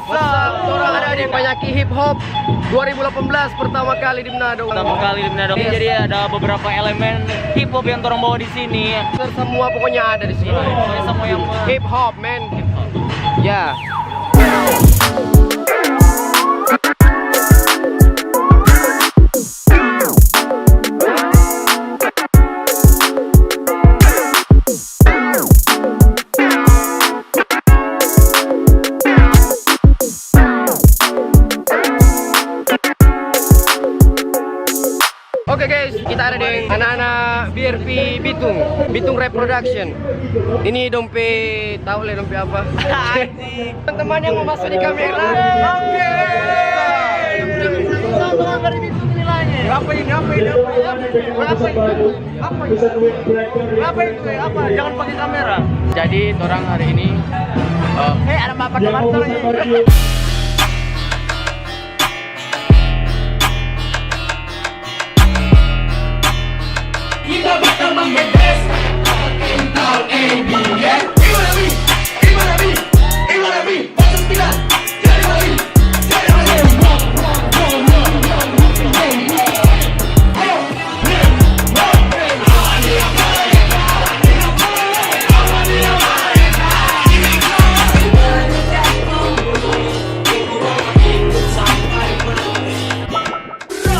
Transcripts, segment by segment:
What's up? Orang ada di Penyaki Hip Hop 2018 pertama kali di Manado. Jadi ada beberapa elemen hip hop yang orang bawa di sini. Semua pokoknya ada di sini. Semua yang Hip hop, man. Ya. Oke guys, kita ada di anak-anak BRP Bitung Rap Production. Ini dompet, tahu lah dompet apa? Teman-teman yang mau masuk di kamera. Oke. Orang dari Bitung nilainya. Apa ini? Apa? Jangan pakai kamera. Jadi orang hari ini Ada bapak kemana? Kita bakal menggedes Intal AB ya. Gimana bi Pasang pila Jadi lagi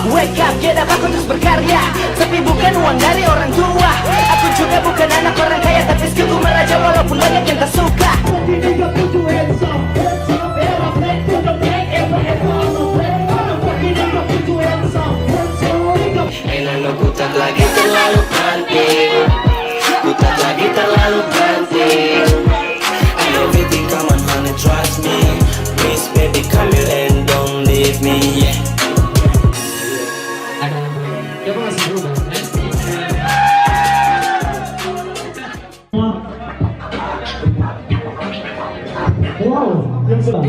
Wake up, get up, aku terus berkarya. Tapi bukan uang dari orang tua. Aku juga bukan anak orang kaya, tapi skillku meraja walaupun banyak yang tak suka. Ku tak lagi terlalu penting, ku tak lagi terlalu penting. And everything come on honey, trust me. Please baby come here and don't leave me, yeah.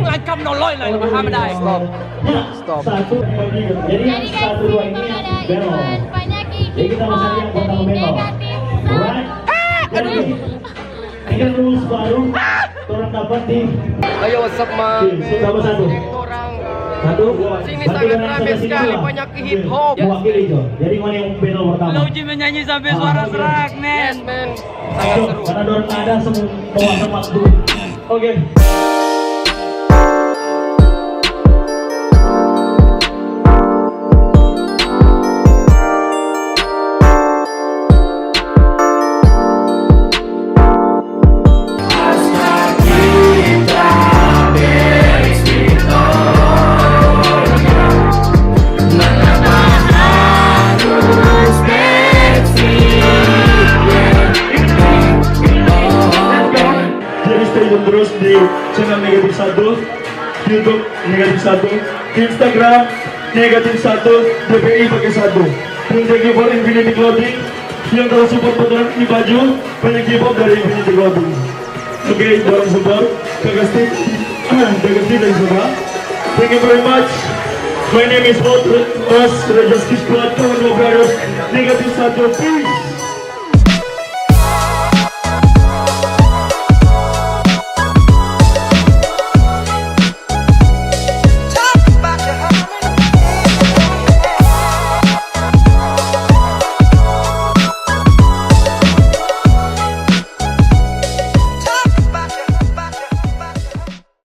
Langkam noloy lah Muhammad. Stop. Jadi guys, kita ada event Penyaki Hip Hop dari Negatif Sound. Ini kan rules baru, orang dapat di Ayo, what's up, man? sama satu. Orang Satu, sini sangat ramai sekali Penyaki Hip Hop. Mewakili itu. Jadi mana yang panel pertama? Lauji menyanyi sampai suara serak, Yes, Nen. man. Sangat seru. Karena orang ada semua bawa sama waktu. Oke. Terus di channel Negatif 1, YouTube Negatif 1, Instagram Negatif 1, DPI pakai 1. Dan thank you for Infinity Clothing yang telah support program ini baju banyak hip-hop dari Infinity Clothing. Oke, dorong support Kagasti dan semua. Thank you very much. My name is Os Rejaski Squad, kawan brothers Negatif 1, peace.